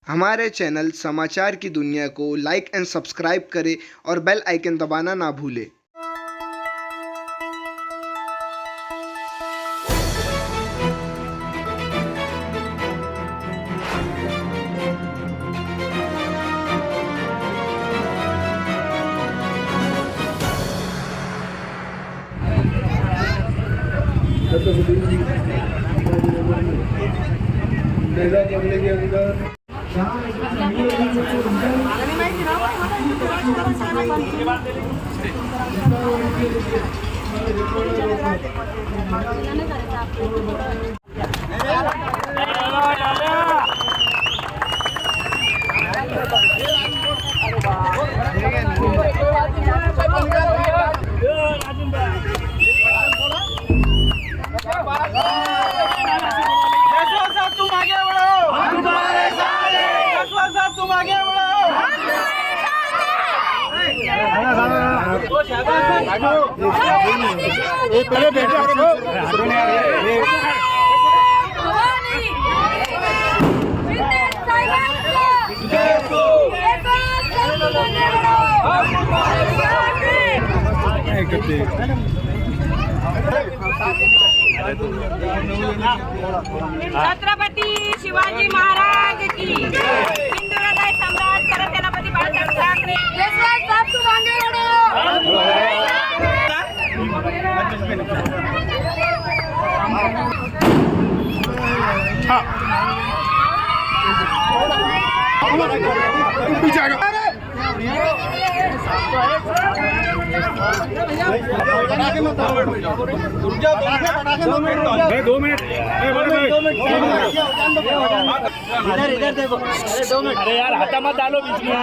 हमारे चैनल समाचार की दुनिया को लाइक एंड सब्सक्राइब करें और बेल आइकन दबाना ना भूलें। करने के अंदर पहले बैठो छत्रपती शिवाजी महाराज की हिंदुहृदय सम्राट सरसेनापती बाळासाहेब ठाकरे दो मिनट इधर देखो। अरे 2 मिनट। अरे यार हाथा मत डालो बीच में।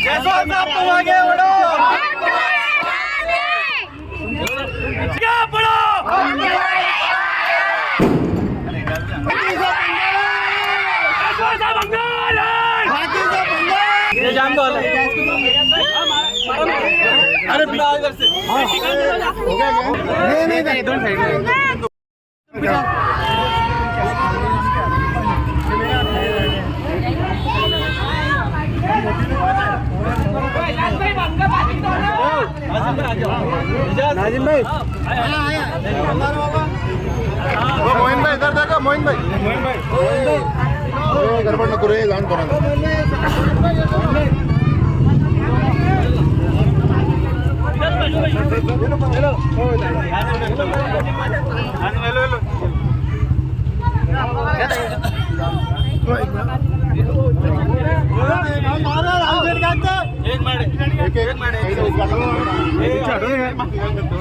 जयसवाल साहब तुम आगे बढ़ो। क्या बढ़ो? जयसवाल साहब अंकल ये जान दो। अरे इधर से हो गया नहीं दोनों साइड में नाजिम भाई मोइन भाई इधर देखो। मोइन भाई गड़बड़ न करो लॉन करो।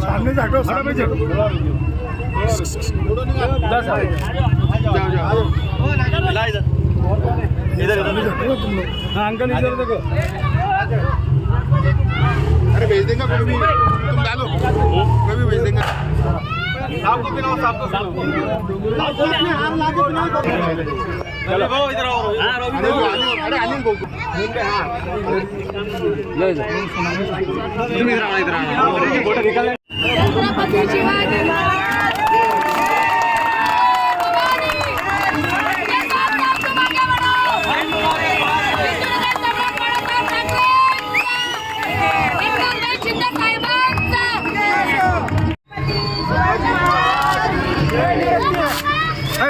सामने जाटो सामने जाटो इधर हाँ अंकल इधर देखो। अरे भेज देंगे कोई भी तुम डालो कोई भी भेज देंगे। आपको पिलाओ आपको चलो वो इधर आओ। अरे अनिल को ले जा तुम इधर आओ इधर आओ। फोटो निकाल। छत्रपति शिवाजी महाराज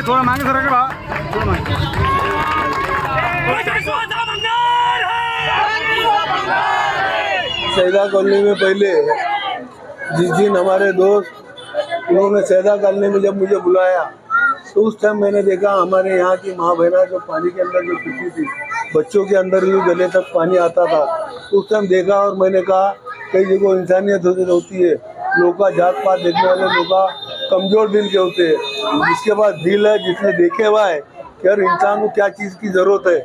थोड़ा मांगे सर के सैदा कॉलोनी में पहले जिस दिन हमारे दोस्त उन्होंने सैदा कॉलोनी में जब मुझे बुलाया तो उस टाइम मैंने देखा हमारे यहाँ की माँ बहना जो पानी के अंदर जो पीती थी, बच्चों के अंदर भी गले तक पानी आता था। उस टाइम देखा और मैंने कहा कई जगह इंसानियत होती है। लोग का जात पात देखने वाले लोग का कमजोर दिल के होते हैं। जिसके पास दिल है, जिसने देखे हुआ है कि हर इंसान को क्या चीज़ की ज़रूरत है,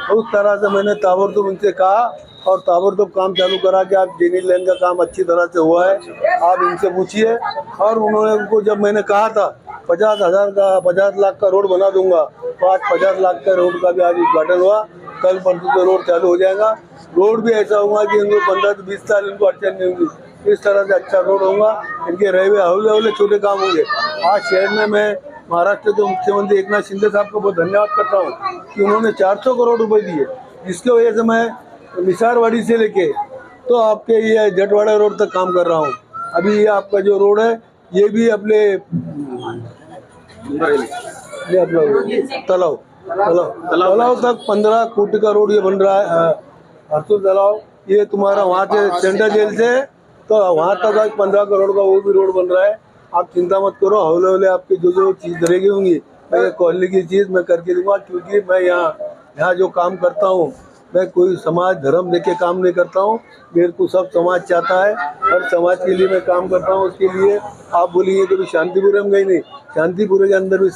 तो उस तरह से मैंने ताबड़तोड़ उनसे कहा और ताबड़तोड़ काम चालू करा कि आप ड्रेनेज लाइन का काम अच्छी तरह से हुआ है, आप इनसे पूछिए। और उन्होंने उनको जब मैंने कहा था 50 लाख का रोड बना दूंगा, तो आज 50 लाख का रोड का भी आज उद्घाटन हुआ। कल परसों से रोड चालू हो जाएगा। रोड भी ऐसा होगा कि इनको 15 से 20 साल इनको अड़चन नहीं होगी। इस तरह से अच्छा रोड होगा। इनके रहे हुए हौले हौले छोटे काम होंगे। आज शहर में मैं महाराष्ट्र के मुख्यमंत्री एकनाथ शिंदे साहब को बहुत धन्यवाद करता हूँ कि उन्होंने 400 करोड़ रुपए दिए, जिसकी वजह से मैं निसारवाड़ी से लेके तो आपके ये जटवाड़ा रोड तक काम कर रहा हूँ। अभी ये आपका जो रोड है ये भी अपने तालाब तक 15 कोटी का रोड ये बन रहा है। हरसुल तालाब ये तुम्हारा वहाँ से सेंट्रल जेल से तो वहाँ तक आज 15 करोड़ का वो भी रोड बन रहा है। आप चिंता मत करो, हौले हौले आपकी जो चीज़ रहेगी होंगी मैं कॉलोनी की चीज़ मैं करके दूंगा, क्योंकि मैं यहाँ जो काम करता हूँ मैं कोई समाज धर्म देख के काम नहीं करता हूँ। मेरे को सब समाज चाहता है, हर समाज के लिए मैं काम करता हूँ। उसके लिए आप बोलिए कि शांतिपुर में गई नहीं, शांतिपुर के अंदर भी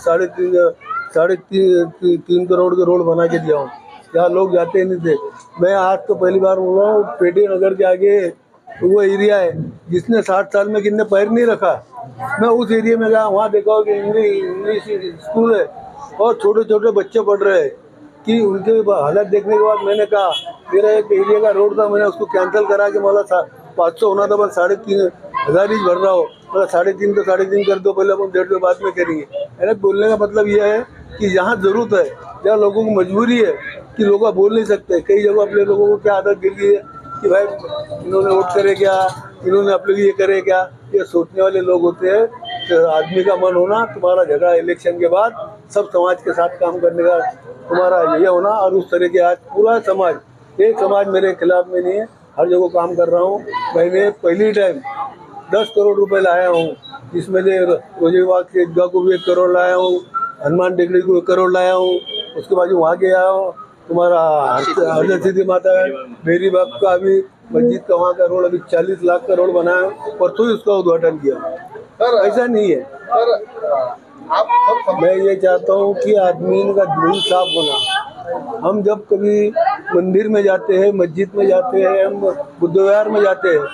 3.5 करोड़ के रोड बना के दिया हूँ, यहाँ लोग जाते ही नहीं थे। मैं आज तो पहली बार बोल रहा हूँ, पेटी नगर के आगे वो एरिया है जिसने 60 साल में कितने पैर नहीं रखा, मैं उस एरिया में गया, वहाँ देखा कि इंग्लिश स्कूल है और छोटे छोटे बच्चे पढ़ रहे हैं कि उनके हालत देखने के बाद मैंने कहा मेरा एक एरिया का रोड था, मैंने उसको कैंसिल करा के मतलब 500 होना था, बस 3,500 ही भर रहा हो, मतलब 3.5 तो 3.5 कर दो, पहले अपन 1.5 बाद में करेंगे। मैंने बोलने का मतलब यह है कि जहाँ ज़रूरत है, जहाँ लोगों को मजबूरी है कि लोग बोल नहीं सकते, कई जगह अपने लोगों को क्या आदत गिर गई है कि भाई इन्होंने वोट करे क्या, इन्होंने अपने लिए करे क्या, ये सोचने वाले लोग होते हैं। तो आदमी का मन होना, तुम्हारा झगड़ा इलेक्शन के बाद सब समाज के साथ काम करने का तुम्हारा ये होना, और उस तरह के आज पूरा समाज, एक समाज मेरे खिलाफ में नहीं है, हर जगह काम कर रहा हूँ। मैंने पहली टाइम 10 करोड़ रुपए लाया हूँ, जिसमें से रोजेबाग के ईदगाह को भी 1 करोड़ लाया हूँ, हनुमान टेकड़ी को 1 करोड़ लाया हूँ, उसके बाद वहाँ के आया हूँ तुम्हारा हरदर सिद्धि माता है मेरी बाप का अभी मस्जिद का वहाँ का रोड अभी 40 लाख का रोड बनाया, परसों ही उसका उद्घाटन किया। ऐसा नहीं है, मैं ये चाहता हूँ कि आदमी का दिल साफ होना। हम जब कभी मंदिर में जाते हैं, मस्जिद में जाते हैं, हम गुरुद्वार में जाते हैं,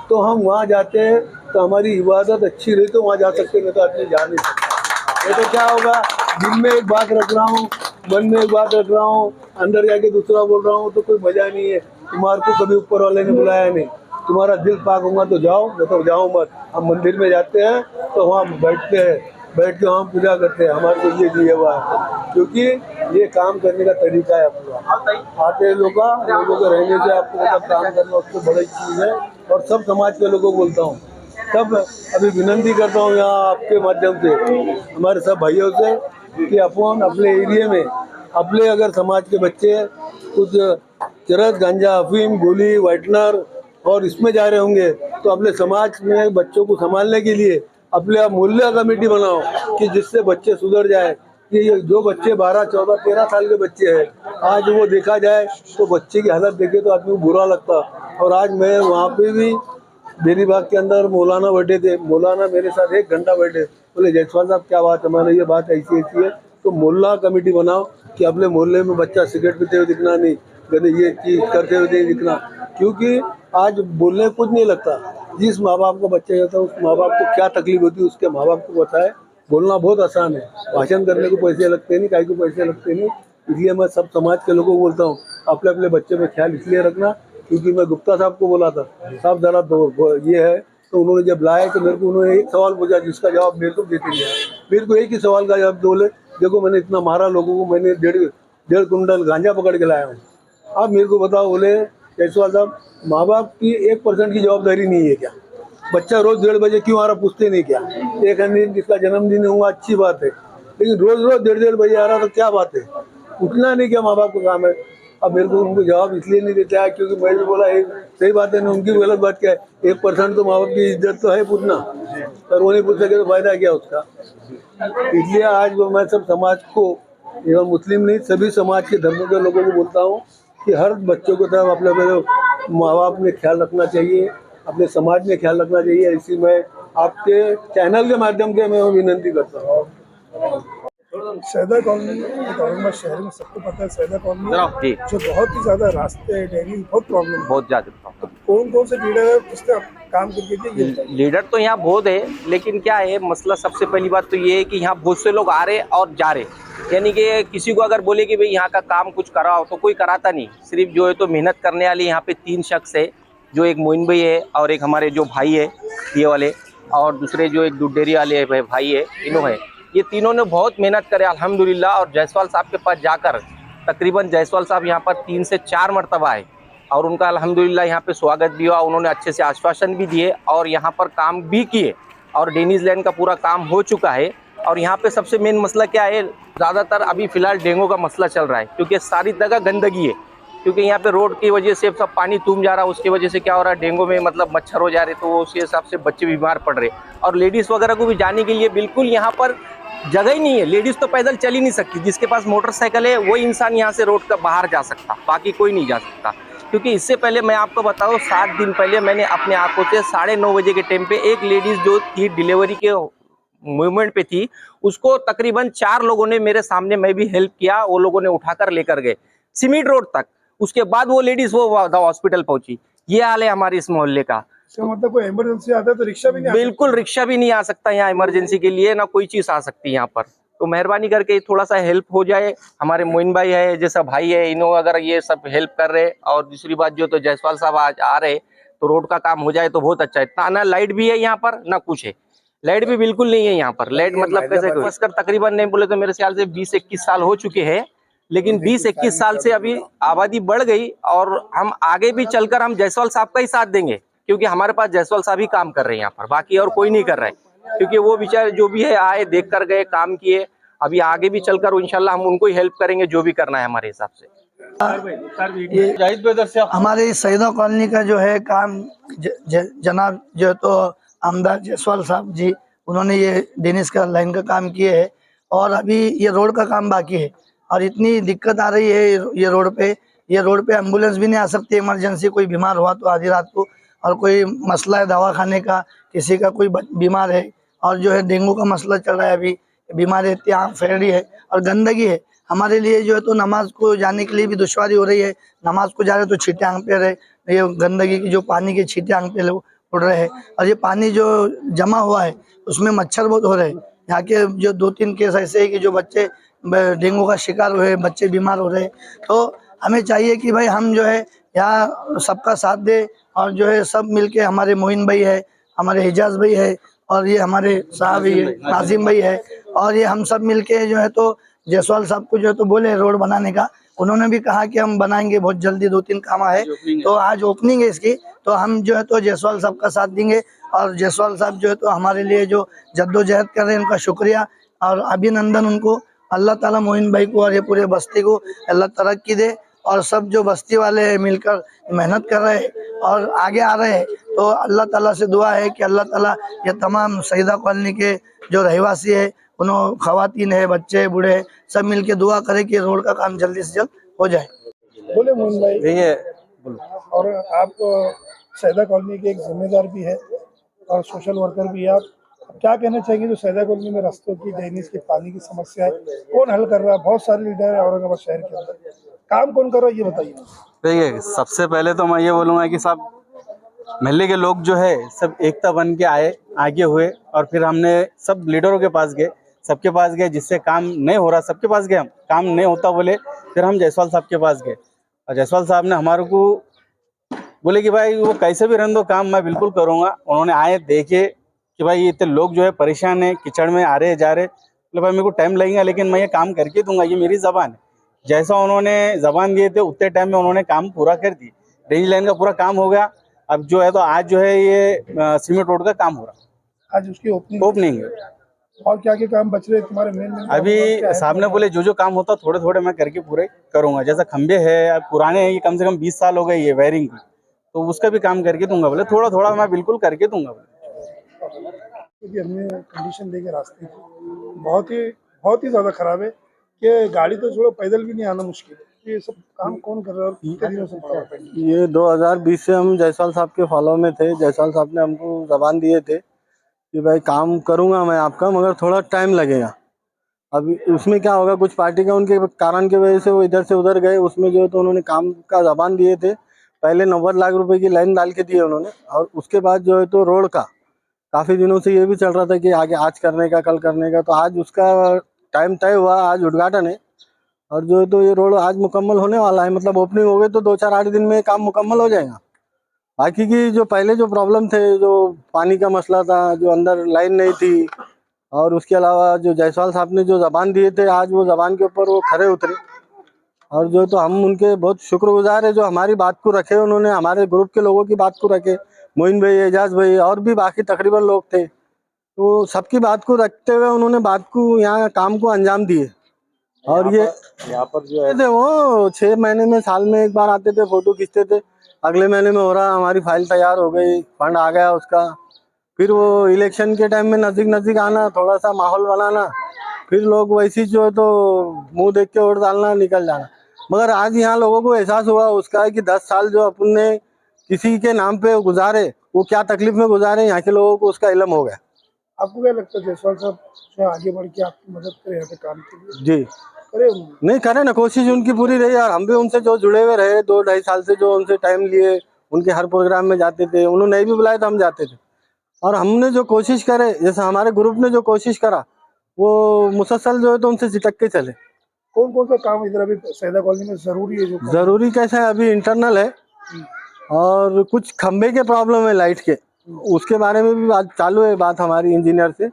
तो हम वहाँ जाते हैं तो हमारी इबादत अच्छी रही तो वहाँ जा सकते, नहीं तो आदमी जा नहीं सकता। ये तो क्या होगा, दिल में एक बात रख रहा हूँ, मन में एक बात रख रहा हूँ, अंदर जाके दूसरा बोल रहा हूँ, तो कोई मजा नहीं है। तुम्हारे को कभी ऊपर वाले ने बुलाया नहीं, तुम्हारा दिल पाक होगा तो जाओ, नहीं तो जाओ मत। हम मंदिर में जाते हैं तो वहाँ बैठते हैं, बैठ के वहाँ पूजा करते हैं, हमारे को ये दिया हुआ है, क्योंकि ये काम करने का तरीका है पूरा। आते लोगों के रहने से आपको मतलब काम करना उसको बड़ी चीज़ है। और सब समाज के लोगों को बोलता हूँ, सब अभी विनंती करता हूँ यहाँ आपके माध्यम से हमारे सब भाइयों से कि अपन अपने एरिया में अपने अगर समाज के बच्चे कुछ चरस, गांजा, अफीम, गोली, वाइटनर और इसमें जा रहे होंगे तो अपने समाज में बच्चों को संभालने के लिए अपने आप मोहल्ला कमेटी बनाओ कि जिससे बच्चे सुधर जाए। कि ये जो बच्चे 12, 14, 13 साल के बच्चे हैं, आज वो देखा जाए तो बच्चे की हालत देखे तो आदमी को बुरा लगता। और आज मैं वहाँ पे भी बेरीबाग के अंदर मौलाना बैठे थे, मौलाना मेरे साथ 1 घंटा बैठे, बोले जायसवाल साहब क्या बात है, मैंने ये बात ऐसी ऐसी है, तो मोहल्ला कमेटी बनाओ कि अपने मोहल्ले में बच्चा सिगरेट पीते हुए दिखना नहीं, कभी ये चीज़ करते हुए नहीं दिखना, क्योंकि आज बोलने कुछ नहीं लगता। जिस माँ बाप का बच्चा जाता है उस माँ बाप को क्या तकलीफ होती है उसके माँ बाप को पता है। बोलना बहुत आसान है, भाषण करने को पैसे लगते नहीं, काहे को पैसे लगते नहीं। इसलिए मैं सब समाज के लोगों को बोलता हूँ अपने अपने बच्चे में ख्याल इसलिए रखना, क्योंकि मैं गुप्ता साहब को बोला था, साहब जरा ये है, तो उन्होंने जब लाया तो मेरे को उन्होंने एक सवाल पूछा जिसका जवाब मेरे को देते नहीं आया। मेरे को एक ही सवाल का जवाब बोले, देखो मैंने इतना मारा लोगों को, मैंने 1.5 कुंटल गांजा पकड़ के लाया हूँ, आप मेरे को बताओ। बोले जायसवाल साहब माँ बाप की 1% की जवाबदारी नहीं है क्या? बच्चा रोज 1:30 बजे क्यों आ रहा पूछते नहीं क्या? एक दिन जिसका जन्मदिन हुआ अच्छी बात है, लेकिन रोज रोज 1:30 बजे आ रहा तो क्या बात है? उठना नहीं क्या माँ बाप का काम है? अब मेरे को उनको जवाब इसलिए नहीं देता है क्योंकि मैं भी बोला एक सही बात है ना, उनकी गलत बात क्या है? 1% तो माँ बाप की इज्जत तो है पूछना, पर वो नहीं पूछ सके तो फायदा क्या उसका? इसलिए आज मैं सब समाज को, एवं मुस्लिम नहीं सभी समाज के धर्मों के लोगों को बोलता हूँ कि हर बच्चों को तरफ अपने माँ बाप ने ख्याल रखना चाहिए, अपने समाज में ख्याल रखना चाहिए। इसी में आपके चैनल के माध्यम से मैं विनती करता हूँ। सैदा कॉलोनी औरंगाबाद शहर में सबको पता है, सैदा कॉलोनी जो बहुत ही ज्यादा रास्ते ड्रेनेज बहुत प्रॉब्लम, बहुत ज्यादा प्रॉब्लम। कौन से लीडर है उसका काम करके? लीडर तो यहाँ बहुत है, लेकिन क्या है मसला, सबसे पहली बात तो ये है कि यहाँ बहुत से लोग आ रहे और जा रहे, यानी कि किसी को अगर बोले कि भाई यहाँ का काम कुछ कराओ तो कोई कराता नहीं। सिर्फ जो है तो मेहनत करने वाले यहाँ पे 3 शख्स है, जो एक मोइन भाई है और एक हमारे जो भाई है ये वाले, और दूसरे जो एक दूध डेयरी वाले भाई है, तीनों है, ये तीनों ने बहुत मेहनत करे अल्हम्दुलिल्लाह। और जायसवाल साहब के पास जाकर तकरीबन जायसवाल साहब यहाँ पर 3 से 4 मरतबा आए और उनका अल्हम्दुलिल्लाह यहाँ पे स्वागत भी हुआ। उन्होंने अच्छे से आश्वासन भी दिए और यहाँ पर काम भी किए और डेनिज लैंड का पूरा काम हो चुका है। और यहाँ पे सबसे मेन मसला क्या है, ज़्यादातर अभी फ़िलहाल डेंगू का मसला चल रहा है, क्योंकि सारी जगह गंदगी है, क्योंकि यहाँ पे रोड की वजह से सब पानी तुम जा रहा है, उसकी वजह से क्या हो रहा है, डेंगू में मतलब मच्छर हो जा रहे, तो उसी हिसाब से बच्चे बीमार पड़ रहे। और लेडीज़ वगैरह को भी जाने के लिए बिल्कुल यहाँ पर जगह ही नहीं है, लेडीज़ तो पैदल चल ही नहीं सकती, जिसके पास मोटरसाइकिल है वही इंसान यहाँ से रोड का बाहर जा सकता, बाकी कोई नहीं जा सकता। क्योंकि इससे पहले मैं आपको बताऊँ 7 दिन पहले मैंने अपने आंखों से 9:30 बजे के टाइम पे एक लेडीज़ जो थी डिलीवरी के मूवमेंट पे थी, उसको तकरीबन 4 लोगों ने मेरे सामने, मैं भी हेल्प किया, वो लोगों ने उठाकर लेकर गए सीमेंट रोड तक। उसके बाद वो लेडीज वो हॉस्पिटल पहुंची। ये हाल है हमारे इस मोहल्ले का। मतलब कोई इमरजेंसी आता है तो रिक्शा भी नहीं बिल्कुल रिक्शा भी नहीं आ सकता यहाँ इमरजेंसी के लिए, ना कोई चीज आ सकती यहाँ पर। तो मेहरबानी करके थोड़ा सा हेल्प हो जाए। हमारे मोइन भाई है जैसा भाई है, इन्हों अगर ये सब हेल्प कर रहे, और दूसरी बात जो तो जायसवाल साहब आज आ रहे तो रोड का काम हो जाए तो बहुत अच्छा है। इतना ना लाइट भी है यहाँ पर ना कुछ है, लाइट भी बिल्कुल नहीं है यहाँ पर। लाइट मतलब कैसे फंसकर तकरीबन नहीं बोले तो मेरे ख्याल से 20-21 साल हो चुके हैं, लेकिन 20-21 साल से अभी आबादी बढ़ गई और हम आगे भी चलकर हम जायसवाल साहब का ही साथ देंगे, क्योंकि हमारे पास जायसवाल साहब ही काम कर रहे हैं यहाँ पर, बाकी और कोई नहीं कर रहा है। क्योंकि वो बेचारे जो भी है आए, देख कर गए, काम किए, अभी आगे भी चलकर इंशाल्लाह हम उनको ही हेल्प करेंगे जो भी करना है हमारे हिसाब से। हमारे सईदा कॉलोनी का जो है काम जनाब जो तो आमदार जायसवाल साहब जी, उन्होंने ये डेनिस का लाइन का काम किए है और अभी ये रोड का काम बाकी है। और इतनी दिक्कत आ रही है ये रोड पे एम्बुलेंस भी नहीं आ सकती, इमरजेंसी कोई बीमार हुआ तो आधी रात को, और कोई मसला है दवा खाने का, किसी का कोई बीमार है, और जो है डेंगू का मसला चल रहा है, अभी बीमारी इतनी आँख फैल रही है और गंदगी है। हमारे लिए जो है तो नमाज को जाने के लिए भी दुश्वारी हो रही है, नमाज को जा रहे तो छींटे आँख पे रहे, ये गंदगी की जो पानी के छींटे आँख पे उड़ रहे हैं, और ये पानी जो जमा हुआ है उसमें मच्छर बहुत हो रहे हैं। यहाँ के जो 2-3 केस ऐसे है कि जो बच्चे डेंगू का शिकार हुए, बच्चे बीमार हो रहे हैं। तो हमें चाहिए कि भाई हम जो है यहाँ सबका साथ दे, और जो है सब मिलके, हमारे मोइन भाई है, हमारे हिजाज भाई है, और ये हमारे साहब ही नाजिम भाई है, और ये हम सब मिलके जो है तो जायसवाल साहब को जो है तो बोले रोड बनाने का, उन्होंने भी कहा कि हम बनाएंगे बहुत जल्दी, 2-3 काम है, तो आज ओपनिंग है इसकी, तो हम जो है तो जायसवाल साहब का साथ देंगे। और जायसवाल साहब जो है तो हमारे लिए जो जद्दोजहद कर रहे हैं उनका शुक्रिया और अभिनंदन उनको। अल्लाह ताला मोइन भाई को और ये पूरे बस्ती को अल्लाह तरक्की दे, और सब जो बस्ती वाले हैं मिलकर मेहनत कर रहे हैं और आगे आ रहे हैं, तो अल्लाह ताला से दुआ है कि अल्लाह ताला ये तमाम सईदा कॉलोनी के जो रहवासी है, उन्होंने खवातीन है, बच्चे बूढ़े है, सब मिलके दुआ करे कि रोड का काम जल्दी से जल्द हो जाए। बोले मोइन भाई, और आप सईदा कॉलोनी के एक जिम्मेदार भी है और सोशल वर्कर भी है, आप क्या कहना चाहेंगे जो सईदा कॉलोनी में रास्तों की, ड्रेनेज की, पानी की समस्या है, कौन हल कर रहा है? बहुत सारे लीडर है औरंगाबाद शहर के अंदर, काम कौन कर रहा है ये बताइए। देखिए, सबसे पहले तो मैं ये बोलूँगा कि सब महल्ले के लोग जो है सब एकता बन के आगे हुए, और फिर हमने सब लीडरों के पास गए, सबके पास गए, जिससे काम नहीं हो रहा सबके पास गए, हम काम नहीं होता बोले, फिर हम जायसवाल साहब के पास गए, और जायसवाल साहब ने हमारे को बोले कि भाई वो कैसे भी रहने दो, काम मैं बिल्कुल करूँगा। उन्होंने आए, देखे कि भाई इतने लोग जो है परेशान है, कीचड़ में आ रहे जा रहे, मतलब भाई मेरे को टाइम लगेगा लेकिन मैं ये काम करके दूंगा, ये मेरी ज़बान है। जैसा उन्होंने ज़बान दिए थे उतने टाइम में उन्होंने काम पूरा कर दी, ड्रेनेज लाइन का पूरा काम हो गया। अब जो है तो आज जो है ये सीमेंट रोड का काम हो रहा, आज उसकी ओपनिंग है। और क्या क्या काम बच रहे तुम्हारे मेन? अभी साहब ने बोले जो काम होता थोड़े थोड़े मैं करके पूरे करूँगा। जैसा खंबे है पुराने हैं, ये कम से कम 20 साल हो गए ये वायरिंग की, तो उसका भी काम करके दूंगा बोले, थोड़ा थोड़ा मैं बिल्कुल करके दूंगा बोले। हमने कंडीशन देखे रास्ते की बहुत ही ज़्यादा ख़राब है कि गाड़ी तो छोड़ो, पैदल भी नहीं आना मुश्किल है। ये सब काम कौन कर रहा है और कितने दिनों से पड़ा है? ये 2020 से हम जायसवाल साहब के फॉलो में थे। जायसवाल साहब ने हमको ज़बान दिए थे कि भाई काम करूँगा मैं आपका, मगर थोड़ा टाइम लगेगा। अभी उसमें क्या होगा, कुछ पार्टी का उनके कारण की वजह से वो इधर से उधर गए, उसमें जो है तो उन्होंने काम का ज़बान दिए थे। पहले 90 लाख रुपए की लाइन डाल के दिए उन्होंने, और उसके बाद जो है तो रोड का काफ़ी दिनों से ये भी चल रहा था कि आगे आज करने का, कल करने का, तो आज उसका टाइम तय हुआ, आज उद्घाटन है, और जो है तो ये रोड आज मुकम्मल होने वाला है। मतलब ओपनिंग हो गई तो 2-4-8 दिन में काम मुकम्मल हो जाएगा। बाकी की जो पहले जो प्रॉब्लम थे, जो पानी का मसला था, जो अंदर लाइन नहीं थी, और उसके अलावा जो जायसवाल साहब ने जो जबान दिए थे, आज वो जबान के ऊपर वो खरे उतरे। और जो तो हम उनके बहुत शुक्रगुजार है, जो हमारी बात को रखे, उन्होंने हमारे ग्रुप के लोगों की बात को रखे, मोइन भाई, एजाज भाई और भी बाकी तकरीबन लोग थे, तो सबकी बात को रखते हुए उन्होंने बात को यहाँ काम को अंजाम दिए। और यहाँ पर जो है वो 6 महीने में, साल में एक बार आते थे, फोटो खींचते थे, अगले महीने में हो रहा, हमारी फाइल तैयार हो गई, फंड आ गया उसका। फिर वो इलेक्शन के टाइम में नज़दीक नज़दीक आना, थोड़ा सा माहौल बनाना, फिर लोग वैसी जो है तो मुंह देख के वोट डालना, निकल जाना। मगर आज यहाँ लोगों को एहसास हुआ उसका है कि 10 साल जो अपन ने किसी के नाम पे गुजारे, वो क्या तकलीफ में गुजारे, यहाँ के लोगों को उसका इल्म हो गया। आपको क्या लगता है जायसवाल साहब जो आगे बढ़ के आपकी मदद करें यहाँ पे काम के लिए? जी करे नहीं करे ना, कोशिश उनकी पूरी रही यार। हम भी उनसे जो जुड़े हुए रहे 2-2.5 साल से, जो उनसे टाइम लिए, उनके हर प्रोग्राम में जाते थे, उन्होंने नहीं भी बुलाया तो हम जाते थे। और हमने जो कोशिश करे, जैसे हमारे ग्रुप ने जो कोशिश करा, वो मुसलसल जो है तो उनसे चिटक के चले। कौन कौन सा काम इधर अभी सैदा कॉलोनी में जरूरी है? जो जरूरी कैसा है, अभी इंटरनल है और कुछ खंबे के प्रॉब्लम है लाइट के, उसके बारे में भी बात चालू है, बात हमारी इंजीनियर से।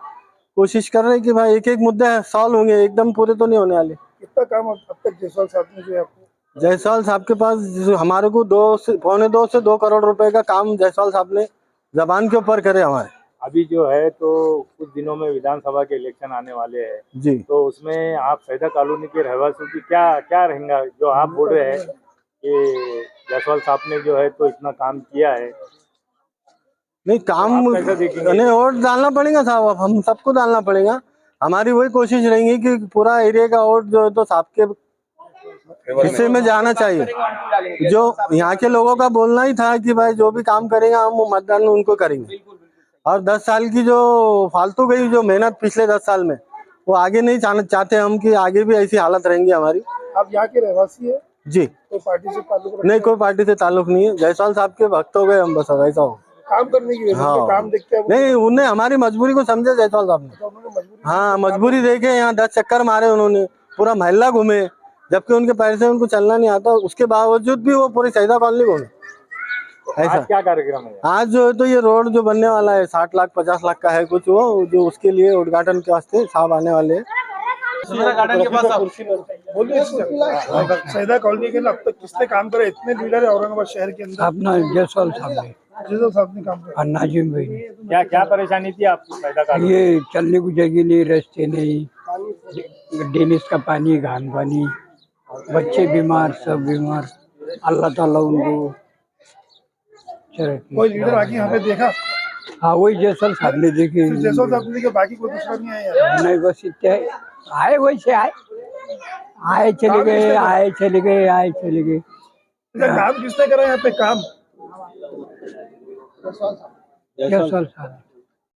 कोशिश कर रहे हैं कि भाई एक एक मुद्दे सॉल्व होंगे, एकदम पूरे तो नहीं होने वाले। कितना काम अब तक जायसवाल साहब ने जो है आपको? जायसवाल साहब के पास हमारे को 2 से 2 करोड़ रुपए का काम जायसवाल साहब ने जबान के ऊपर करे हमारे। अभी जो है तो कुछ दिनों में विधानसभा के इलेक्शन आने वाले हैं जी, तो उसमें आप सैदा कॉलोनी के रहवासियों की क्या क्या रहेगा? जो आप बोल रहे हैं कि जायसवाल साहब ने जो है तो इतना काम किया है, नहीं काम नहीं, वोट डालना पड़ेगा साहब, अब हम सबको डालना पड़ेगा। हमारी वही कोशिश रहेगी कि पूरा एरिया का वोट जो है तो साहब के हिस्से में जाना चाहिए। जो यहाँ के लोगों का बोलना ही था कि भाई जो भी काम करेगा हम वो मतदान उनको करेंगे। और 10 साल की जो फालतू गई जो मेहनत पिछले 10 साल में, वो आगे नहीं चाहते हम कि आगे भी ऐसी हालत रहेंगी हमारी। आप यहाँ के रहवासी है जी, कोई पार्टी से ताल्लुक नहीं, कोई पार्टी से ताल्लुक नहीं है, जायसवाल साहब के भक्त हो गए हम, बस ऐसा हो। काम करने की वजह से काम देखते हैं नहीं, उन्हें हमारी मजबूरी को समझे जायसवाल साहब ने। हाँ, मजबूरी देखे, यहाँ 10 चक्कर मारे उन्होंने, पूरा मोहल्ला घूमे, जबकि उनके पैर से उनको चलना नहीं आता, उसके बावजूद भी वो पूरी सैदा कॉलोनी घूमे। ऐसा क्या कार्यक्रम है आज जो है तो ये रोड जो बनने वाला है 60 लाख 50 लाख का है कुछ, वो जो उसके लिए उद्घाटन के वास्ते साहब आने वाले हैं। सैदा कॉलोनी के अब तक किसने काम करे? इतने लीडर है औरंगाबाद शहर के अंदर। अपना जायसवाल साहब ने काम किया। नाजिम भाई ने। क्या परेशानी थी आपको सैदा कॉलोनी? ये चलने को जगह नहीं, रास्ते नहीं, डेनिस का पानी, घान पानी, बच्चे बीमार, सब बीमार। अल्लाह ताला उनको कोई लीडर आके यहाँ पे देखा? हाँ, वही जायसवाल साहब ने देखे। जायसवाल साहब ने देखे, बाकी कोई दूसरा नहीं आया? नहीं, बस इतने आए, वैसे आए, आए चले गए, आए चले गए, आए चले गए। काम किसने करा यहाँ पे? काम जायसवाल साहब।